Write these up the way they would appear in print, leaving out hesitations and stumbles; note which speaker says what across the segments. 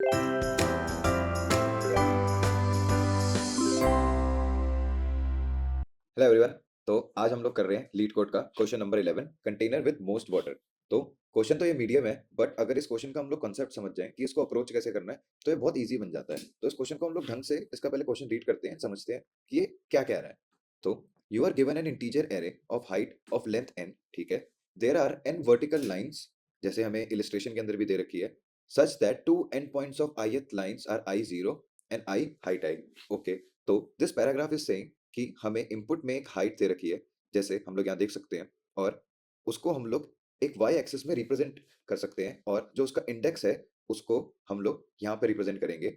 Speaker 1: Hello everyone. तो आज हम लोग कर रहे हैं लीड कोड का question number 11, container with most water. तो क्वेश्चन तो ये मीडियम है, बट अगर इस क्वेश्चन का हम लोग कॉन्सेप्ट समझ जाएं कि इसको अप्रोच कैसे करना है तो ये बहुत इजी बन जाता है। तो इस क्वेश्चन को हम लोग ढंग से इसका पहले क्वेश्चन रीड करते हैं, समझते हैं कि ये क्या कह रहा है। तो you are given an integer array of height of length N, ठीक है। There are N vertical lines, जैसे हमें इलिस्ट्रेशन के अंदर भी दे रखी है, such that two end points of ith lines are i0 and i height i। Okay, तो दिस पैराग्राफ इज सेइंग कि हमें इनपुट में एक हाइट दे रखी है, जैसे हम लोग यहाँ देख सकते हैं, और उसको हम लोग एक वाई एक्सिस में रिप्रेजेंट कर सकते हैं, और जो उसका इंडेक्स है उसको हम लोग यहाँ पे रिप्रेजेंट करेंगे।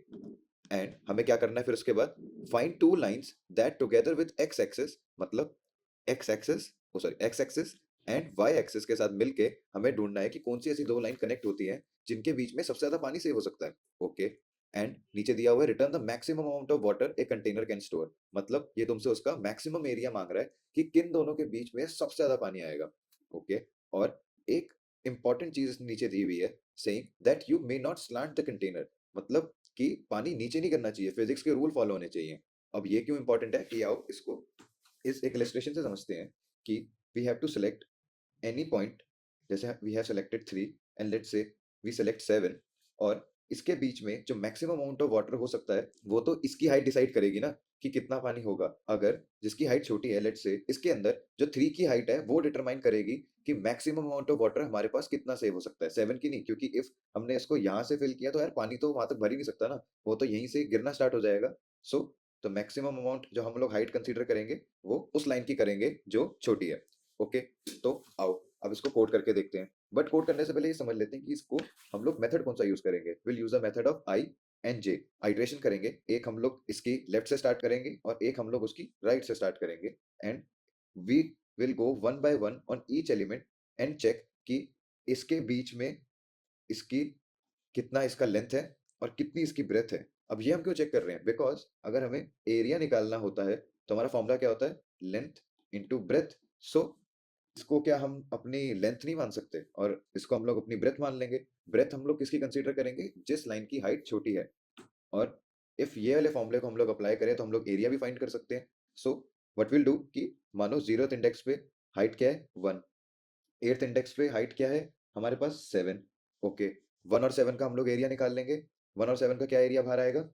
Speaker 1: एंड हमें क्या करना है फिर उसके बाद, find two lines that together with X axis, मतलब X axis, oh sorry X axis and Y axis के साथ मिलके हमें ढूंढना है कि कौन सी ऐसी दो लाइन कनेक्ट होती हैं जिनके बीच में सबसे ज्यादा पानी सेव हो सकता है। ओके, एंड नीचे दिया हुआ है return the maximum amount of water a container can store, मतलब ये तुमसे उसका मैक्सिमम एरिया मांग रहा है कि किन दोनों के बीच में सबसे ज्यादा पानी आएगा। ओके, और एक इंपॉर्टेंट चीज नीचे दी हुई है, saying that you may not slant the container, मतलब कि पानी नीचे नहीं करना चाहिए, फिजिक्स के रूल फॉलो होने चाहिए। अब ये क्यों इंपॉर्टेंट है कि आओ इसको इस एक इलस्ट्रेशन से समझते हैं कि we have to select any point, जैसे we have selected 3 and let's say we select 7, और इसके बीच में जो मैक्सिमम अमाउंट ऑफ वाटर हो सकता है वो तो इसकी हाइट डिसाइड करेगी ना कि कितना पानी होगा। अगर जिसकी हाइट छोटी है, लेट्स से इसके अंदर जो 3 की हाइट है वो डिटरमाइन करेगी कि मैक्सिमम अमाउंट ऑफ वाटर हमारे पास कितना सेव हो सकता है, 7 की नहीं, क्योंकि इफ हमने इसको यहाँ से फिल किया तो यार पानी तो वहां तक भर ही नहीं सकता ना, वो तो यहीं से गिरना स्टार्ट हो जाएगा। सो तो मैक्सिमम अमाउंट जो हम लोग हाइट कंसीडर करेंगे वो उस लाइन की करेंगे जो छोटी है। ओके, तो आओ अब इसको कोड करके देखते हैं, बट कोड करने से पहले ये समझ लेते हैं कि इसको हम लोग मेथड कौन सा यूज करेंगे। Will use a method of I and J, iteration करेंगे, एक हम लोग इसकी लेफ्ट से स्टार्ट करेंगे और एक हम लोग उसकी राइट से स्टार्ट करेंगे, and we will go one by one on each element and check कि इसके बीच में इसकी कितना इसका लेंथ है और कितनी इसकी ब्रेथ है। अब ये हम क्यों चेक कर रहे हैं, बिकॉज अगर हमें एरिया निकालना होता है तो हमारा फॉर्मूला क्या होता है, लेंथ इंटू ब्रेथ। सो इसको क्या हम अपनी लेंथ नहीं मान सकते और इसको हम लोग अपनी ब्रेथ मान लेंगे। ब्रेथ हम लोग किसकी कंसीडर करेंगे, जिस लाइन की हाइट छोटी है। और इफ ये वाले फॉर्मूले को हम लोग अप्लाई करें तो हम लोग एरिया भी फाइंड कर सकते हैं। सो व्हाट विल डू कि मानो 0th इंडेक्स पे हाइट क्या है 1, 8th इंडेक्स पे हाइट क्या है हमारे पास 7। ओके, 1 और 7 का हम लोग एरिया निकाल लेंगे। 1 और 7 का क्या एरिया बाहर आएगा,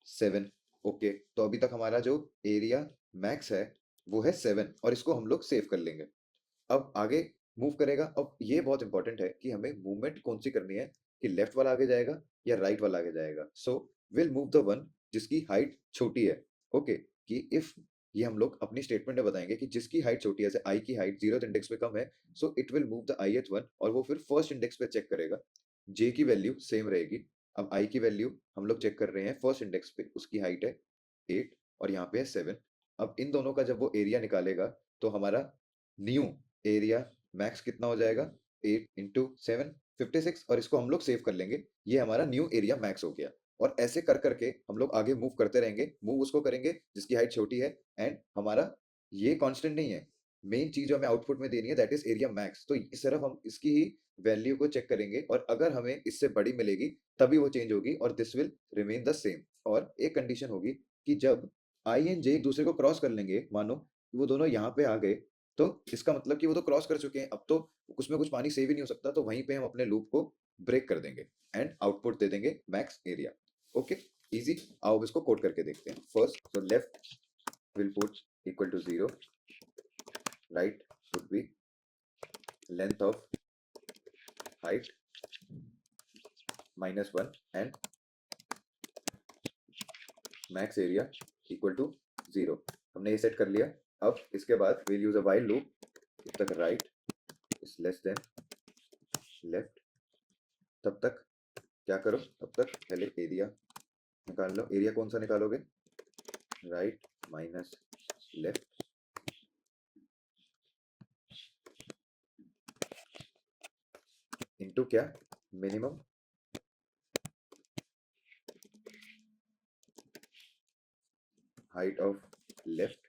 Speaker 1: 7। ओके, तो अभी तक हमारा जो एरिया मैक्स है वो है 7, और इसको हम लोग सेव कर लेंगे। अब आगे मूव करेगा। अब ये बहुत इंपॉर्टेंट है कि हमें मूवमेंट कौन सी करनी है, कि लेफ्ट वाला आगे जाएगा या राइट वाला आगे जाएगा। So will move the one जिसकी हाइट छोटी है। ओके, कि इफ ये हम लोग अपनी स्टेटमेंट में बताएंगे कि जिसकी हाइट छोटी है, जैसे आई की हाइट 0th इंडेक्स पे कम है, so it will move the ith one, और वो फिर फर्स्ट इंडेक्स पे चेक करेगा। जे की वैल्यू सेम रहेगी। अब आई की वैल्यू हम लोग चेक कर रहे हैं फर्स्ट इंडेक्स पे, उसकी हाइट है 8 और यहाँ पे है 7। अब इन दोनों का जब वो एरिया निकालेगा तो हमारा न्यू एरिया मैक्स कितना हो जाएगा, 8 इंटू 7, 56, और इसको हम लोग सेव कर लेंगे। ये हमारा न्यू एरिया मैक्स हो गया। और ऐसे कर करके हम लोग आगे मूव करते रहेंगे, मूव उसको करेंगे जिसकी हाइट छोटी है, एंड हमारा ये कांस्टेंट नहीं है, मेन चीज जो हमें आउटपुट में देनी है दैट इज एरिया मैक्स। तो सिर्फ हम इसकी ही वैल्यू को चेक करेंगे, और अगर हमें इससे बड़ी मिलेगी तभी वो चेंज होगी, और this will remain the same. और एक कंडीशन होगी कि जब आई एंड जे एक दूसरे को क्रॉस कर लेंगे, मानो वो दोनों यहाँ पे आ गए, तो इसका मतलब कि वो तो क्रॉस कर चुके हैं, अब तो उसमें कुछ पानी सेव ही नहीं हो सकता, तो वहीं पे हम अपने लूप को ब्रेक कर देंगे एंड आउटपुट दे देंगे मैक्स एरिया। Okay, easy. आओ इसको कोड करके देखते हैं। फर्स्ट, तो left will put equal to 0, right would be length of height -1 and max area equal to 0। हमने ये सेट कर लिया। अब इसके बाद will use a while loop, जब तक right is less than left, तब तक क्या करो, तब तक पहले एरिया निकाल लो। एरिया कौन सा निकालोगे, राइट माइनस लेफ्ट इनटू क्या, मिनिमम हाइट ऑफ लेफ्ट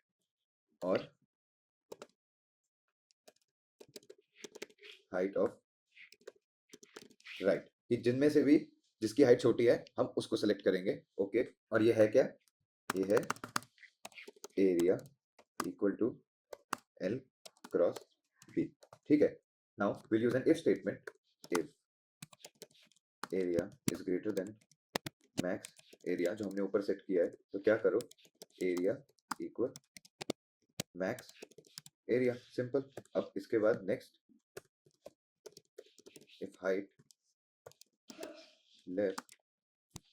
Speaker 1: और हाइट ऑफ राइट। कि जिनमें से भी जिसकी हाइट छोटी है हम उसको सेलेक्ट करेंगे। ओके, और ये है क्या? ये है area equal to L cross B. ठीक है, now will use an if statement. If area is greater than max area, जो हमने ऊपर सेट किया है, तो क्या करो, area equal max area, simple. अब इसके बाद next, if height left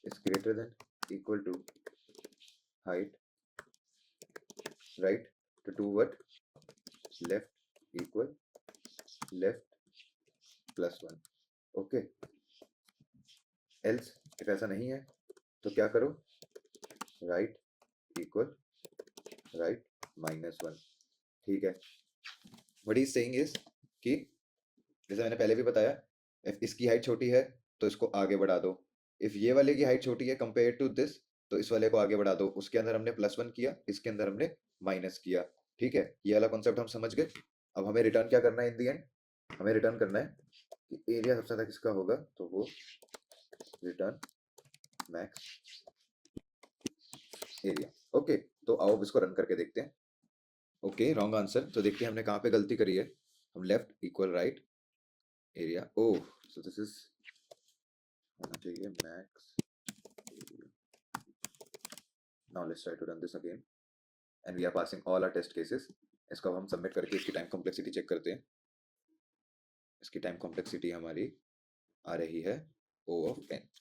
Speaker 1: is greater than equal to height right, to do what? Left equal left plus 1। Okay, else if ऐसा नहीं है तो क्या करो, राइट इक्वल राइट माइनस 1। ठीक है, व्हाट इज सेइंग इज कि जैसे मैंने पहले भी बताया, इफ इसकी हाइट छोटी है तो इसको आगे बढ़ा दो, इफ ये वाले की हाइट छोटी है कंपेयर टू दिस तो इस वाले को आगे बढ़ा दो। उसके अंदर हमने +1 किया, इसके अंदर हमने माइनस किया। ठीक है, ये वाला कॉन्सेप्ट हम समझ गए। अब हमें रिटर्न क्या करना है इन दी एंड? हमें रिटर्न करना है कि एरिया सबसे ज्यादा किसका होगा, तो वो रिटर्न मैक्स एरिया। ओके, तो आओ अब इसको रन करके देखते हैं। Okay, wrong answer. तो देखते हैं हमने कहाँ पे गलती करी है। हम left equal right area, oh, so this is होना चाहिए max area. Now let's try to run this again and we are passing all our test cases. इसको अब हम सबमिट करके इसकी टाइम कॉम्प्लेक्सिटी चेक करते हैं। इसकी टाइम कॉम्प्लेक्सिटी हमारी आ रही है O of n।